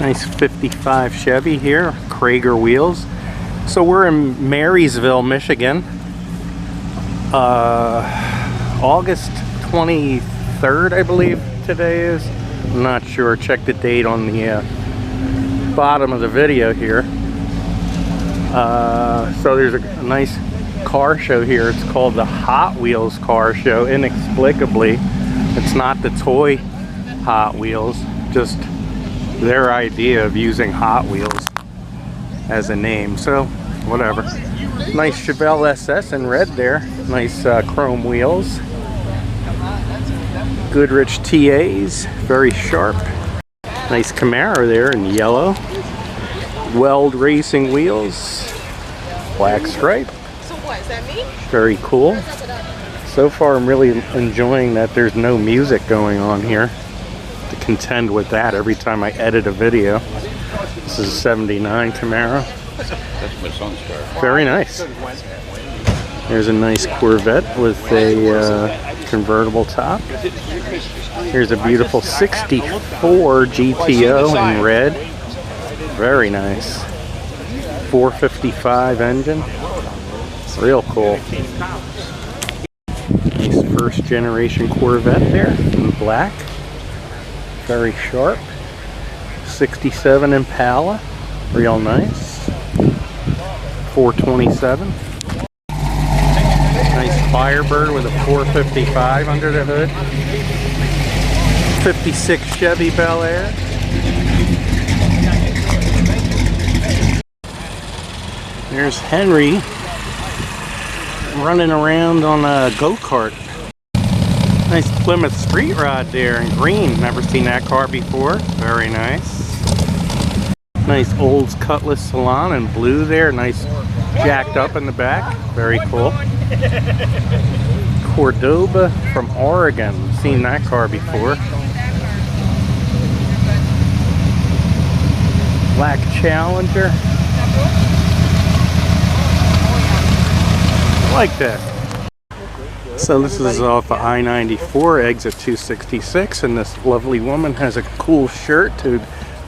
Nice 55 Chevy here, Krager wheels. So we're in Marysville, Michigan. August 23rd, I believe today is. I'm not sure. Check the date on the bottom of the video here. So there's a nice car show here. It's called the Hot Wheels car show. Inexplicably, it's not the toy Hot Wheels, just their idea of using Hot Wheels as a name. So whatever. Nice Chevelle SS in red there. Nice chrome wheels. Goodrich TAs, very sharp. Nice Camaro there in yellow. Weld racing wheels. Black stripe. So what, is that me? Very cool. So far I'm really enjoying that there's no music going on here to contend with that every time I edit a video. This is a 79 Camaro. That's my son's car. Very nice. There's a nice Corvette with a convertible top. Here's a beautiful 64 GTO in red. Very nice. 455 engine. Real cool. Nice first generation Corvette there in black. Very sharp. 67 Impala. Real nice. 427. Nice Firebird with a 455 under the hood. 56 Chevy Bel Air. There's Henry running around on a go-kart. Nice Plymouth Street Rod there in green. Never seen that car before. Very nice. Nice Olds Cutlass Salon in blue there. Nice jacked up in the back. Very cool. Cordoba from Oregon. Seen that car before. Black Challenger. Like that. So this is off of I-94, exit 266, and this lovely woman has a cool shirt to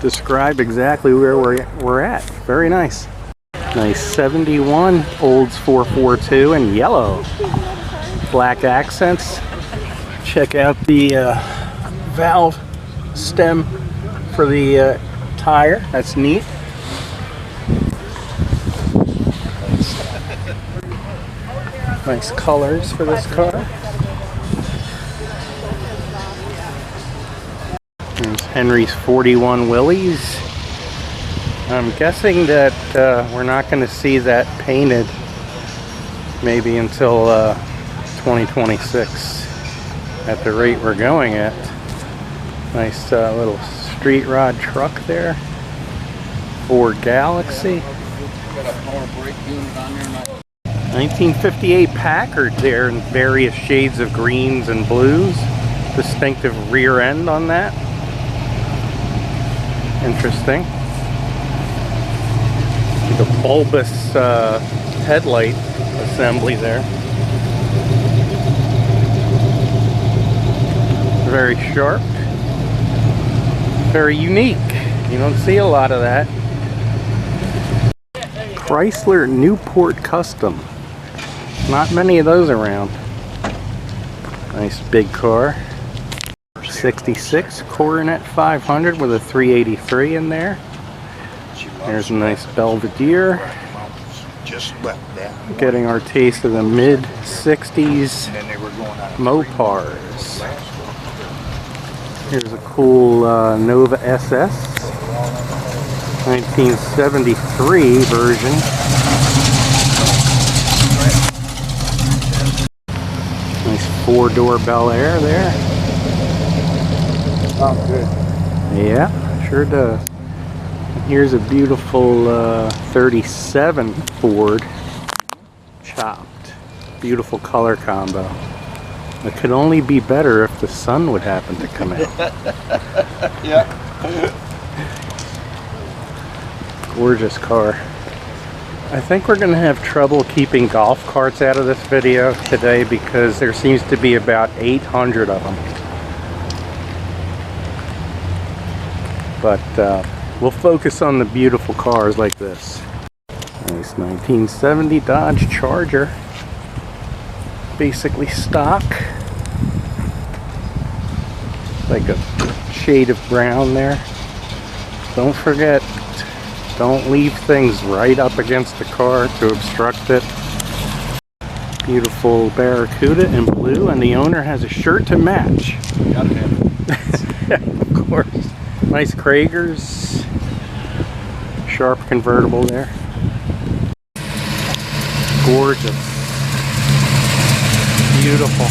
describe exactly where we're at. Very nice. Nice 71 Olds 442 in yellow. Black accents. Check out the valve stem for the tire. That's neat. Nice colors for this car. There's Henry's 41 Willys. I'm guessing that we're not going to see that painted maybe until 2026 at the rate we're going at. Nice little street rod truck there. Ford Galaxy. 1958 Packard there in various shades of greens and blues. Distinctive rear end on that. Interesting. The bulbous headlight assembly there. Very sharp. Very unique. You don't see a lot of that. Chrysler Newport Custom. Not many of those around. Nice big car. 66 Coronet 500 with a 383 in there. There's a nice Belvedere. Getting our taste of the mid 60s Mopars. Here's a cool Nova SS. 1973 version. Nice four-door Bel Air there. Oh, good. Yeah, sure does. Here's a beautiful 37 Ford chopped. Beautiful color combo. It could only be better if the sun would happen to come out. Yeah. Gorgeous car. I think we're going to have trouble keeping golf carts out of this video today because there seems to be about 800 of them. But We'll focus on the beautiful cars like this. Nice 1970 Dodge Charger. Basically stock. Like a shade of brown there. Don't forget, don't leave things right up against the car to obstruct it. Beautiful Barracuda in blue, and the owner has a shirt to match. Gotta have it. Of course. Nice Kragers. Sharp convertible there. Gorgeous. Beautiful.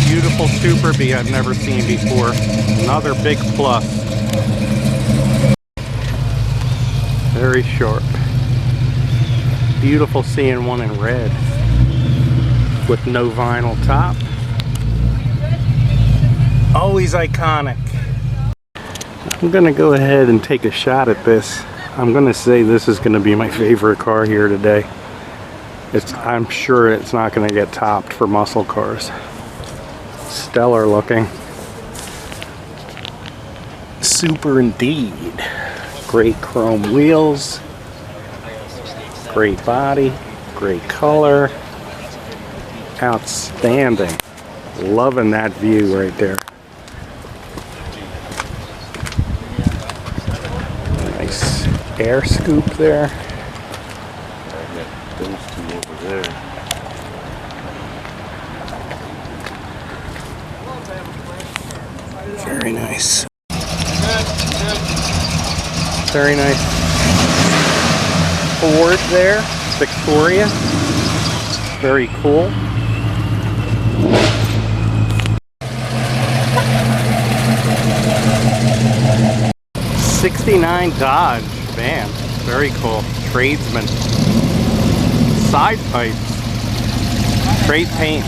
Beautiful Super Bee I've never seen before. Another big plus. Very sharp. Beautiful seeing one in red with no vinyl top. Always iconic. I'm gonna go ahead and take a shot at this. I'm gonna say this is gonna be my favorite car here today. I'm sure it's not gonna get topped for muscle cars. Stellar looking. Super indeed. Great chrome wheels. Great body. Great color. Outstanding. Loving that view right there. Nice air scoop there. Those two over there. Very nice. Very nice Ford there, Victoria. Very cool. '69 Dodge van. Very cool. Tradesman. Side pipes. Trade paint.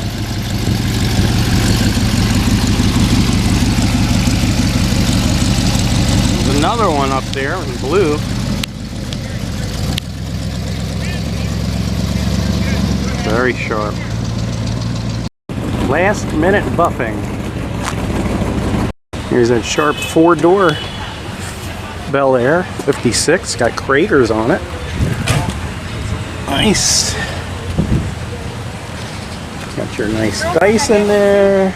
There's another one up there in blue. Very sharp. Last minute buffing. Here's that sharp 4-door Bel Air 56. Got Kragers on it. Nice. Got your nice dice in there.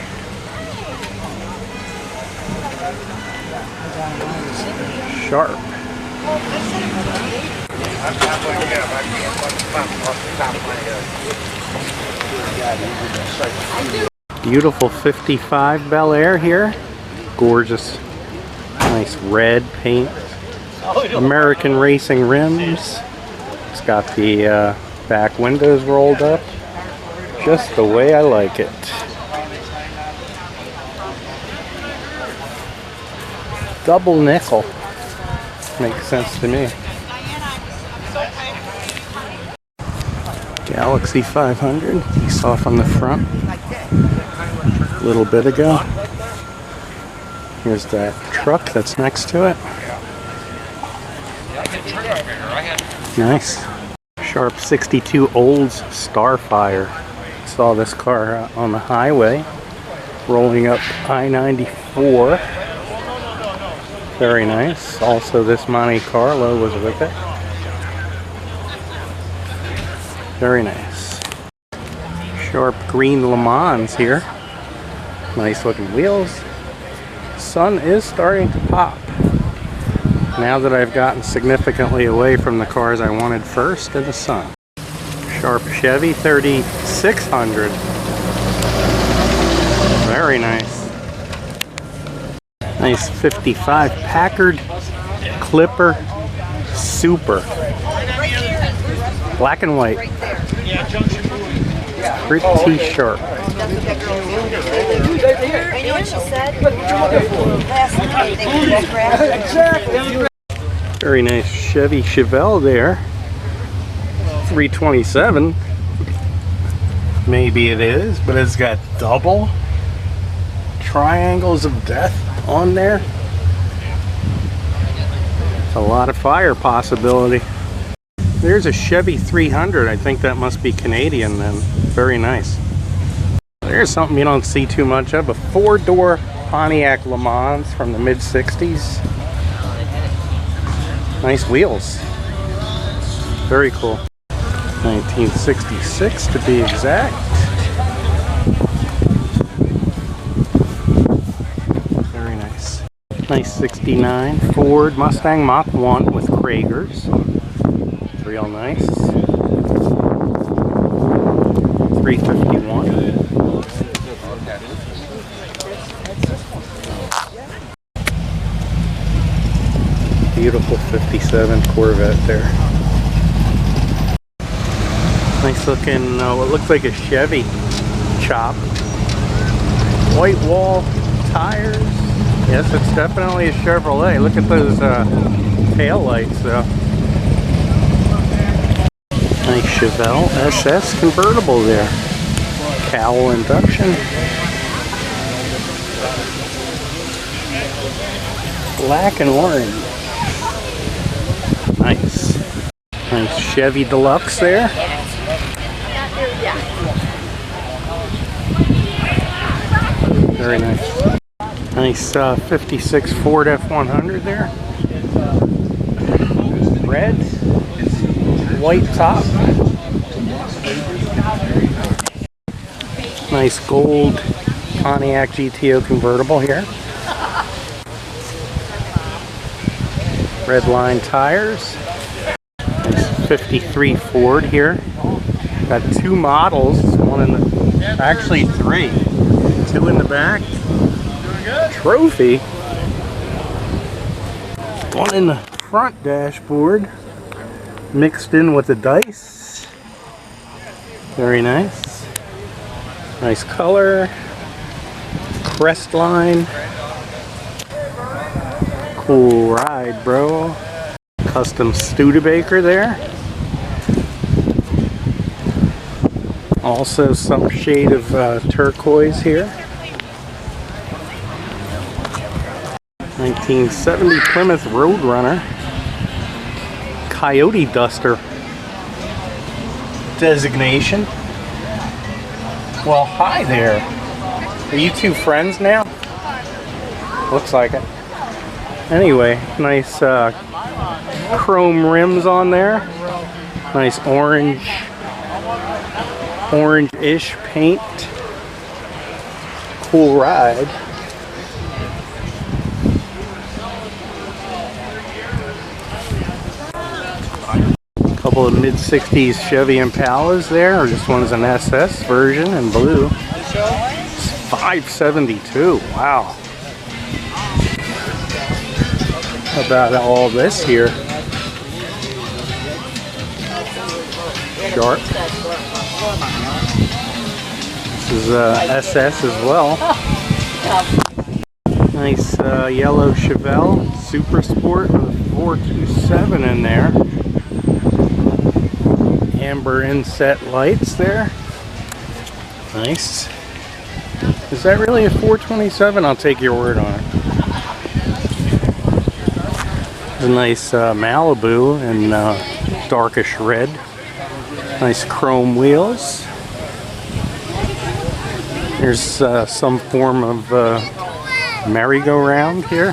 Sharp. Beautiful 55 Bel Air here. Gorgeous. Nice red paint. American Racing rims. It's got the back windows rolled up. Just the way I like it. Double nickel. Makes sense to me. Galaxy 500. You saw from the front a little bit ago. Here's that truck that's next to it. Nice. Sharp 62 Olds Starfire. Saw this car on the highway rolling up I-94. Very nice. Also, this Monte Carlo was with it. Very nice. Sharp green Le Mans here. Nice looking wheels. Sun is starting to pop. Now that I've gotten significantly away from the cars I wanted first in the sun. Sharp Chevy 3600. Very nice. Nice 55 Packard Clipper Super. Black and white. Pretty sharp. I know what she said. Last night they were Very nice Chevy Chevelle there. 327. Maybe it is, but it's got double triangles of death on there. It's a lot of fire possibility. There's a Chevy 300. I think that must be Canadian then. Very nice. There's something you don't see too much of. A 4-door Pontiac Le Mans from the mid-60s. Nice wheels. Very cool. 1966 to be exact. Very nice. Nice 69 Ford Mustang Mach 1 with Kragers. Real nice. 351. Beautiful 57 Corvette there. Nice looking, what looks like a Chevy chop. White wall tires. Yes, it's definitely a Chevrolet. Look at those tail lights though. Nice Chevelle SS convertible there. Cowl induction. Black and orange. Nice. Nice Chevy Deluxe there. Very nice. Nice 56 Ford F100 there. Red. White top. Nice gold Pontiac GTO convertible here. Red line tires. Nice 53 Ford here. Got two models, one in the, actually three. Two in the back. Trophy. One in the front dashboard. Mixed in with the dice. Very nice. Nice color. Crest line. Cool ride, bro. Custom Studebaker there. Also some shade of turquoise here. 1970 Plymouth Roadrunner. Coyote Duster designation. Well, hi there. Are you two friends now? Looks like it. Anyway, nice chrome rims on there. Nice orange-ish paint. Cool ride. Couple of mid-60s Chevy Impalas there, or this one's an SS version in blue. It's 572. Wow. How about all this here? Sharp. This is SS as well. Nice yellow Chevelle Super Sport with 427 in there. Amber inset lights there. Nice. Is that really a 427? I'll take your word on it. A nice Malibu in darkish red. Nice chrome wheels. There's some form of merry-go-round here.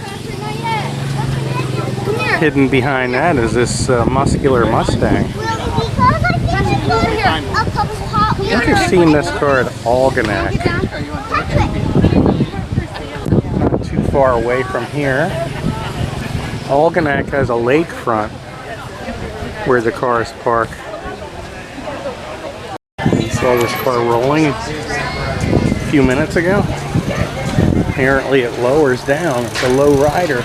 Hidden behind that is this muscular Mustang. I think I've seen this car at Algonac. Not too far away from here. Algonac has a lakefront where the cars park. You saw this car rolling a few minutes ago. Apparently it lowers down. It's a low rider.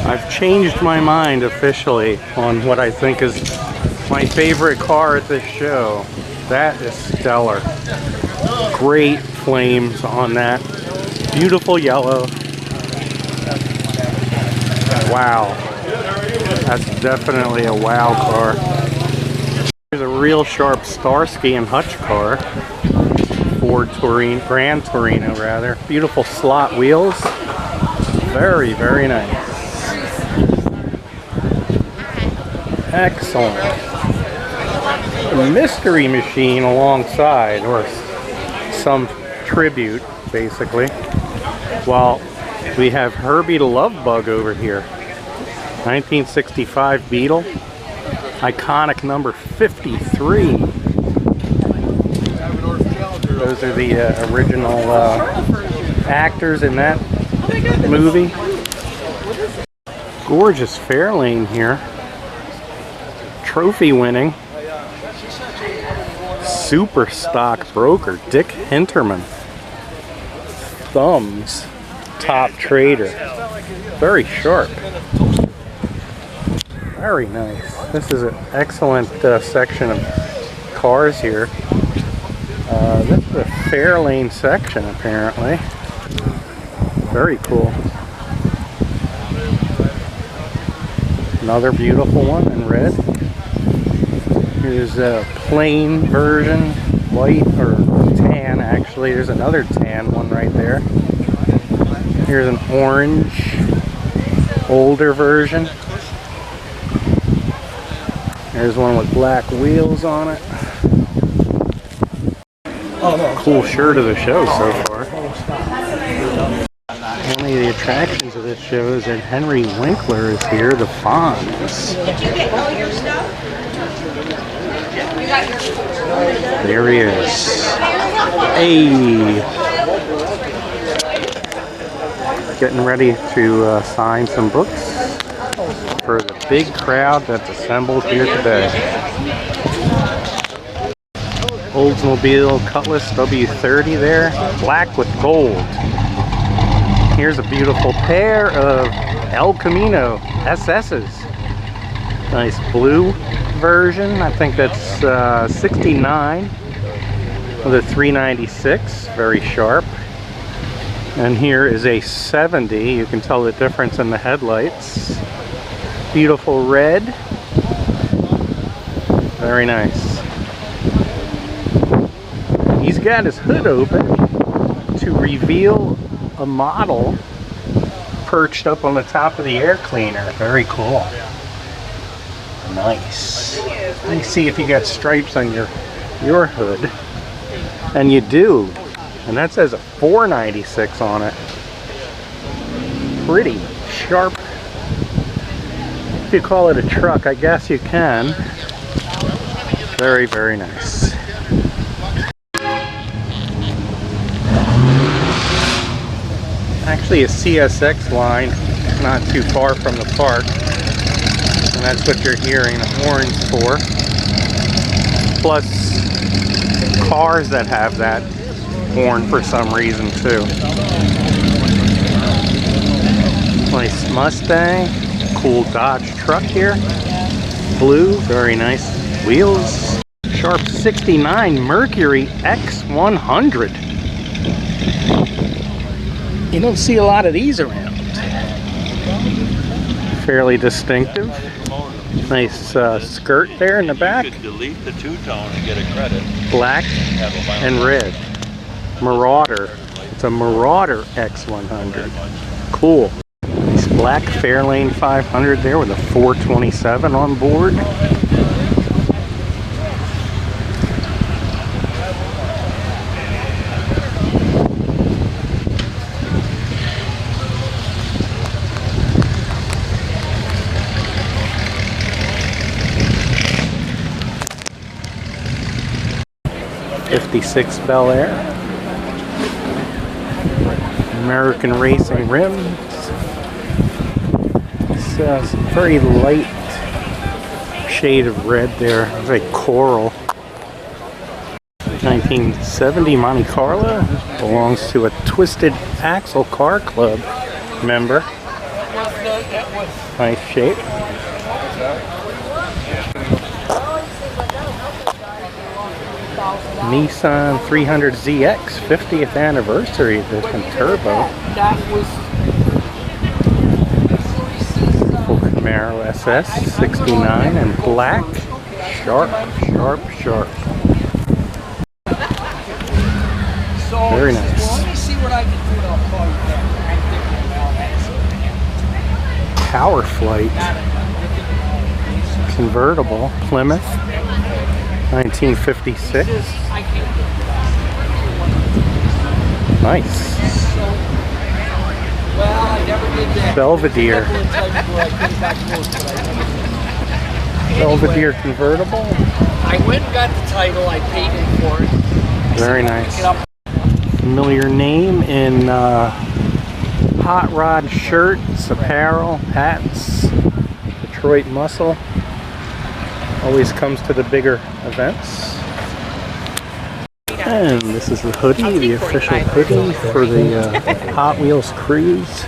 I've changed my mind officially on what I think is my favorite car at this show. That is stellar. Great flames on that. Beautiful yellow. Wow. That's definitely a wow car. Here's a real sharp Starsky and Hutch car. Ford Torino, Grand Torino rather. Beautiful slot wheels. Very, very nice. Excellent. A mystery machine alongside, or some tribute, basically. While we have Herbie the Love Bug over here. 1965 Beetle. Iconic number 53. Those are the original actors in that movie. Gorgeous Fairlane here. Trophy winning. Super stock broker Dick Hinterman. Thumbs. Top trader. Very sharp. Very nice. This is an excellent section of cars here. This is a Fairlane section apparently. Very cool. Another beautiful one in red. Here's a plain version, white or tan actually. There's another tan one right there. Here's an orange, older version. There's one with black wheels on it. Cool shirt of the show so far. One of the attractions of this show is that Henry Winkler is here, the Fonz. There he is. Hey! Getting ready to sign some books for the big crowd that's assembled here today. Oldsmobile Cutlass W30 there, black with gold. Here's a beautiful pair of El Camino SS's. Nice blue version. I think that's 69 with a 396. Very sharp. And here is a 70. You can tell the difference in the headlights. Beautiful red. Very nice. He's got his hood open to reveal a model perched up on the top of the air cleaner. Very cool. Nice. Let me see if you got stripes on your hood. And you do. And that says a 496 on it. Pretty sharp. If you call it a truck, I guess you can. Very, very nice. Actually a CSX line not too far from the park. And that's what you're hearing the horns for. Plus cars that have that horn for some reason too. Nice Mustang. Cool Dodge truck here. Blue, very nice wheels. Sharp 69 Mercury X100. You don't see a lot of these around. Fairly distinctive. Nice skirt there in the back. You could delete the two-tone and get a credit. Black and red. Marauder. It's a Marauder X100. Cool. Nice black Fairlane 500 there with a 427 on board. '56 Bel Air. American Racing rims. It's a very light shade of red there, very coral. 1970 Monte Carlo, belongs to a Twisted Axle Car Club member. Nice shape. Nissan 300ZX 50th anniversary edition turbo. Full Camaro SS 69 in black. Sharp, sharp, sharp. Very nice. Power Flight convertible Plymouth 1956. Nice. Belvedere. Belvedere convertible. I went and got the title. I paid him for it. Very nice. Familiar name in hot rod shirts, apparel, hats. Detroit Muscle. Always comes to the bigger events. And this is the hoodie, the official hoodie for the Hot Wheels cruise.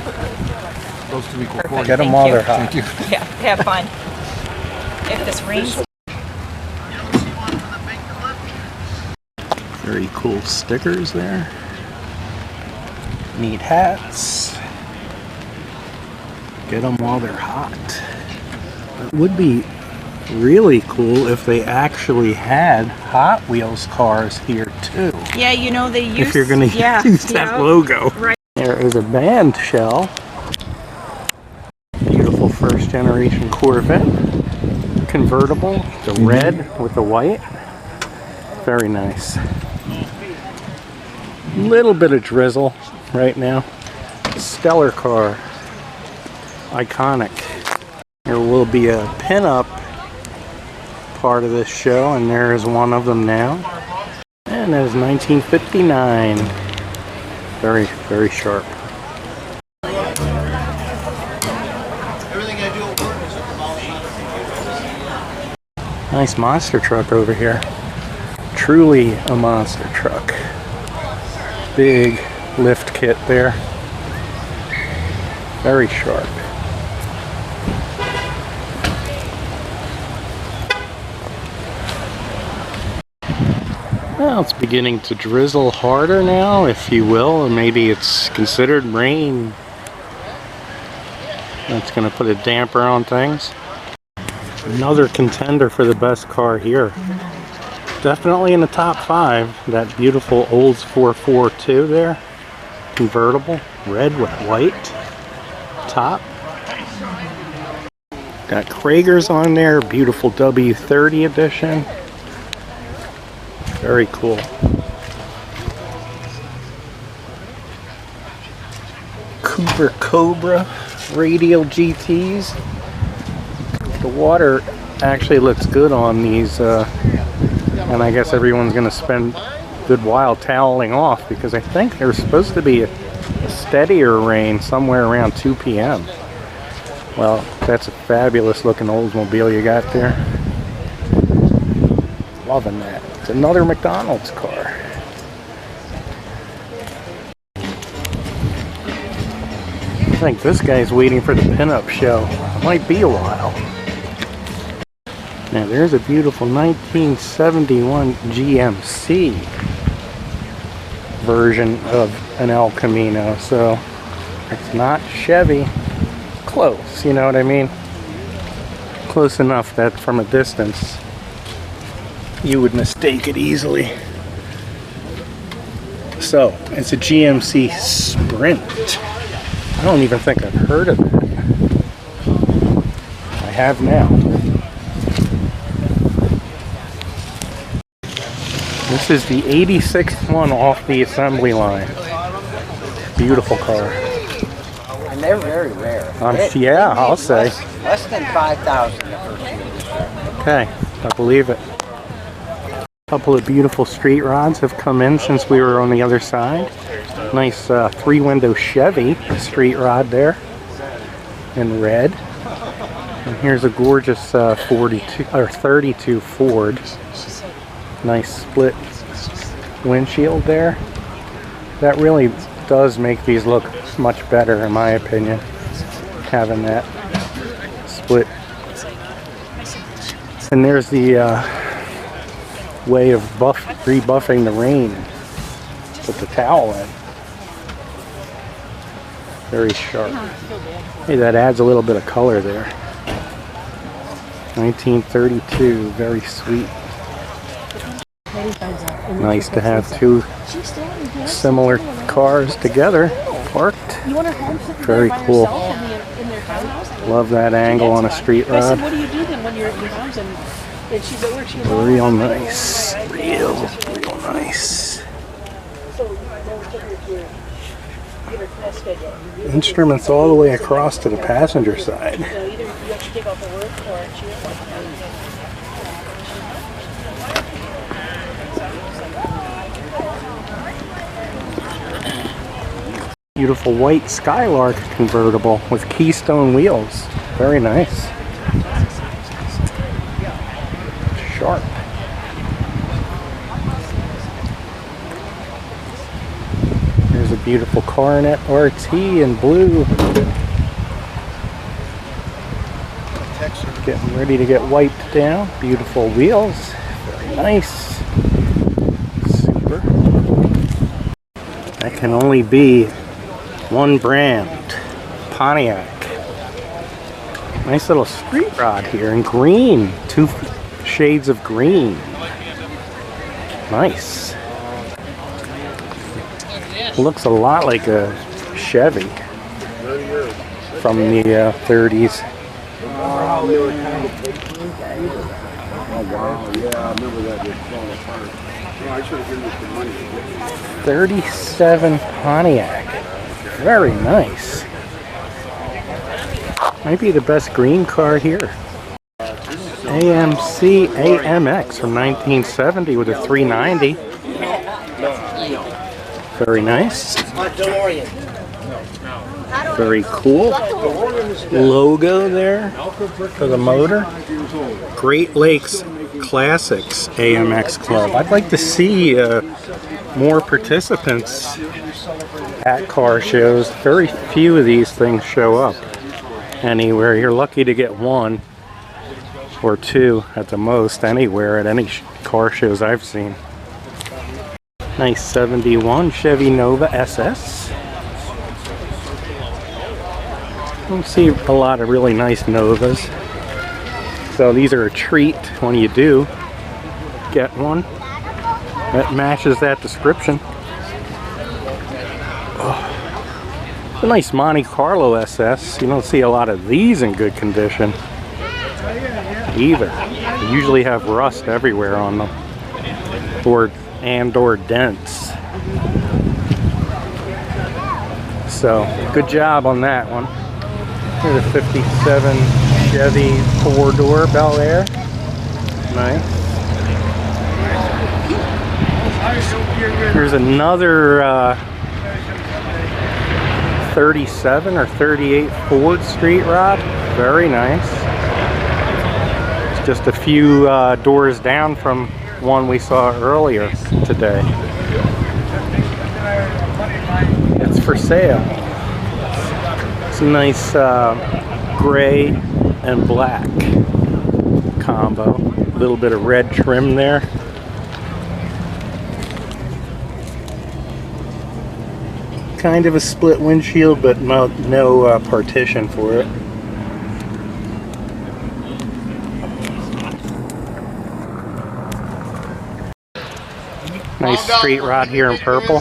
Get them while they're hot. Yeah, have fun. If this rains. Very cool stickers there. Neat hats. Get them while they're hot. It would be really cool if they actually had Hot Wheels cars here too. Yeah, you know they use. If you're going to use that logo. Right. There is a band shell. Beautiful first generation Corvette. Convertible. The red with the white. Very nice. Little bit of drizzle right now. Stellar car. Iconic. There will be a pinup part of this show, and there is one of them now. And that is 1959. Very, very sharp. Nice monster truck over here. Truly a monster truck. Big lift kit there. Very sharp. Well, it's beginning to drizzle harder now, if you will, or maybe it's considered rain. That's going to put a damper on things. Another contender for the best car here. Definitely in the top 5. That beautiful Olds 442 there. Convertible, red with white top. Got Kragers on there, beautiful W30 edition. Very cool. Cooper Cobra radial GTs. The water actually looks good on these, and I guess everyone's going to spend a good while toweling off because I think there's supposed to be a steadier rain somewhere around 2 p.m. Well, that's a fabulous looking Oldsmobile you got there. Loving that. It's another McDonald's car. I think this guy's waiting for the pinup show. It might be a while. Now there's a beautiful 1971 GMC version of an El Camino. So it's not Chevy. Close, you know what I mean? Close enough that from a distance you would mistake it easily. So, it's a GMC Sprint. I don't even think I've heard of it. I have now. This is the 86th one off the assembly line. Beautiful car. And they're very rare. Yeah, I'll say. Less than 5,000 the first year. Okay, I believe it. A couple of beautiful street rods have come in since we were on the other side. Nice 3-window Chevy street rod there in red. And here's a gorgeous 42 or 32 Ford. Nice split windshield there. That really does make these look much better in my opinion, having that split. And there's the way of rebuffing the rain. Put the towel in. Very sharp. Hey, that adds a little bit of color there. 1932, very sweet. Nice to have two similar cars together, parked. Very cool. Love that angle on a street rod. What do you do then when you're at your mom's and she's at work? She's Real nice. Real nice. Get her class schedule. Instruments all the way across to the passenger side. So either you have to take off of work or she Beautiful white Skylark convertible with Keystone wheels. Very nice. Sharp. Here's a beautiful Coronet RT in blue. Getting ready to get wiped down. Beautiful wheels. Very nice. Super. That can only be one brand. Pontiac. Nice little street rod here in green. 2 shades of green. Nice. Looks a lot like a Chevy from the 30s. Oh, they were kind of oh, wow. Yeah, I remember that. Just falling apart. No, I should have given you some money. 37 Pontiac. Very nice. Might be the best green car here. AMC AMX from 1970 with a 390. Very nice. Very cool. Logo there for the motor. Great Lakes Classics AMX Club. I'd like to see more participants at car shows. Very few of these things show up anywhere. You're lucky to get 1 or 2 at the most anywhere at any car shows I've seen. Nice 71 Chevy Nova SS. You see a lot of really nice Novas. So these are a treat when you do get one that matches that description. Oh. A nice Monte Carlo SS. You don't see a lot of these in good condition either. They usually have rust everywhere on them, or dents. So good job on that one. Here's a 57 Chevy 4-door Bel Air. Nice. Here's another 37 or 38 Ford Street Rod. Very nice. It's just a few doors down from one we saw earlier today. It's for sale. It's a nice gray and black combo. A little bit of red trim there. Kind of a split windshield, but no partition for it. Nice street rod here in purple.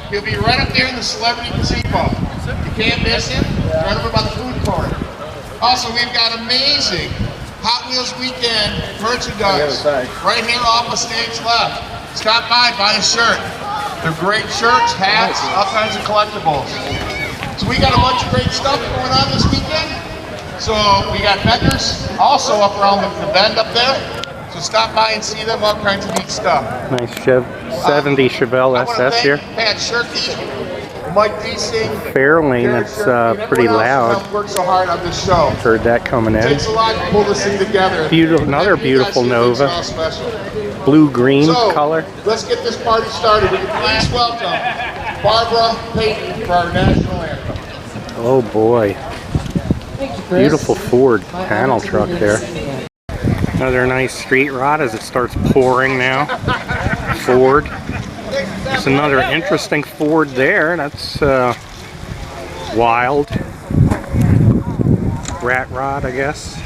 He'll be right up there in the celebrity gazebo. You can't miss him. Right over by the food court. Also, we've got amazing Hot Wheels Weekend merchandise right here off the stage left. Stop by, buy a shirt. They're great shirts, hats, all kinds of collectibles. So we got a bunch of great stuff going on this weekend. So we got vendors also up around the bend up there. So stop by and see them, all kinds of neat stuff. Nice 70 Chevelle SS here. Pat Shirky, Mike Deasing, Fairlane, that's pretty loud. Worked so hard on this show. Heard that coming in. Takes a lot to pull this thing together. Beautiful, another beautiful Nova. Blue-green color. Let's get this party started. Would you please welcome Barbara Payton for our national anthem. Oh boy. Beautiful Ford panel truck there. Another nice street rod as it starts pouring now. Ford. There's another interesting Ford there. That's wild. Rat rod, I guess.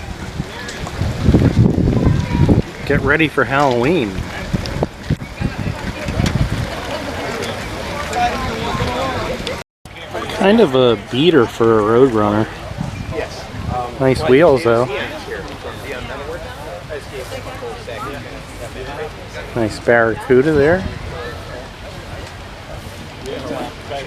Get ready for Halloween. Kind of a beater for a Roadrunner. Nice wheels though. Nice Barracuda there. The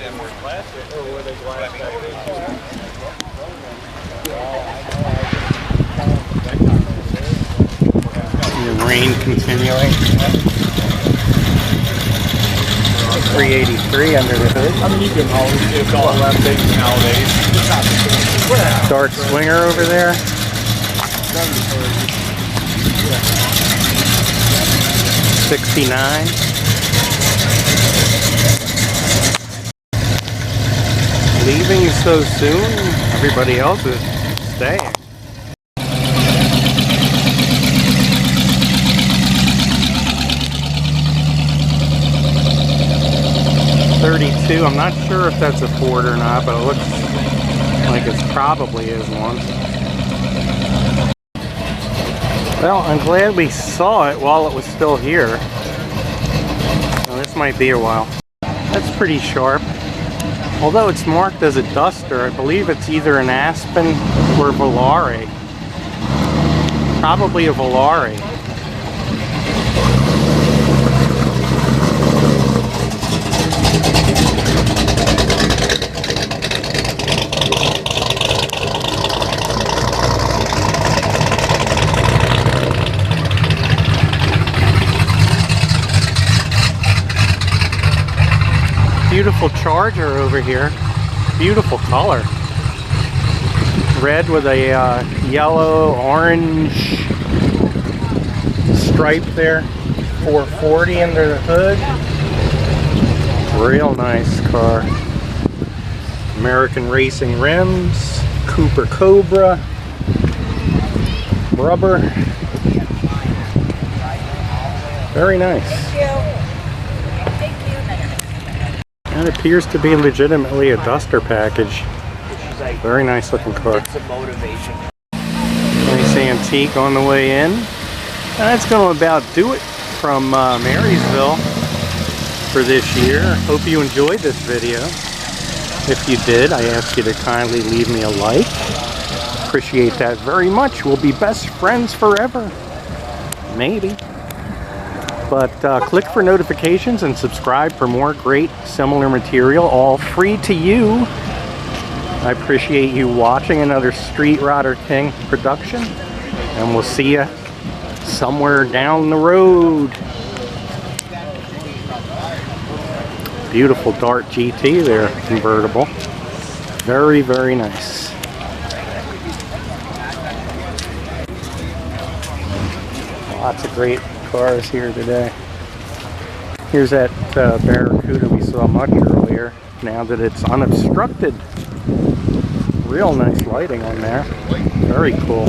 rain continuing. 383 under the hood. I mean, you can always get all that things nowadays. Dark swinger over there. 69. Leaving so soon. Everybody else is staying. 32. I'm not sure if that's a Ford or not, but it looks like it probably is one. Well, I'm glad we saw it while it was still here. Now, this might be a while. That's pretty sharp. Although it's marked as a Duster, I believe it's either an Aspen or Volare. Probably a Volare. Beautiful Charger over here. Beautiful color. Red with a yellow, orange stripe there. 440 under the hood. Real nice car. American Racing rims. Cooper Cobra. Rubber. Very nice. That appears to be legitimately a Duster package. Very nice looking car. Nice antique on the way in. And that's going to about do it from Marysville for this year. Hope you enjoyed this video. If you did, I ask you to kindly leave me a like. Appreciate that very much. We'll be best friends forever. Maybe. But click for notifications and subscribe for more great similar material, all free to you. I appreciate you watching another Street Rodder King production, and we'll see you somewhere down the road. Beautiful Dart GT there, convertible. Very, very nice. Lots of great cars here today. Here's that Barracuda we saw much earlier, now that it's unobstructed. Real nice lighting on there. Very cool.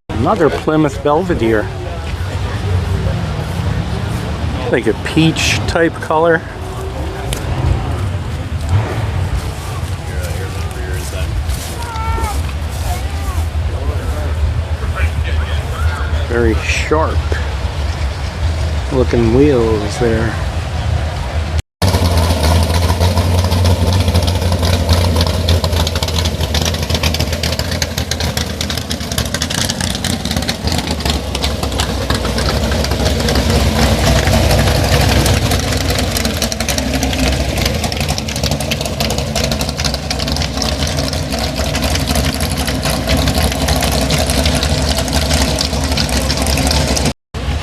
Another Plymouth Belvedere. Like a peach type color. Very sharp looking wheels there.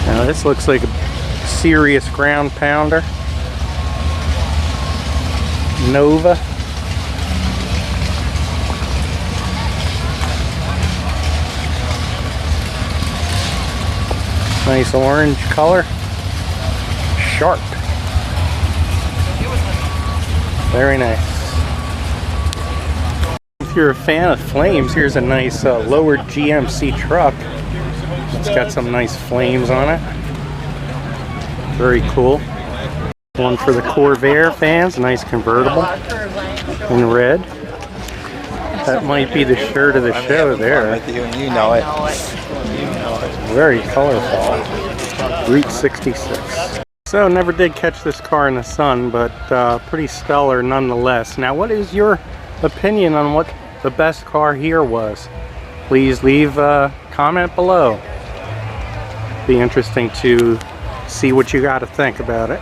Now this looks like a serious ground pounder. Nova. Nice orange color. Sharp. Very nice. If you're a fan of flames, here's a nice lowered GMC truck. It's got some nice flames on it. Very cool. One for the Corvair fans, nice convertible in red. That might be the shirt of the show there. You know it. Very colorful. Route 66. So never did catch this car in the sun, but pretty stellar nonetheless. Now what is your opinion on what the best car here was? Please leave a comment below. Be interesting to see what you got to think about it.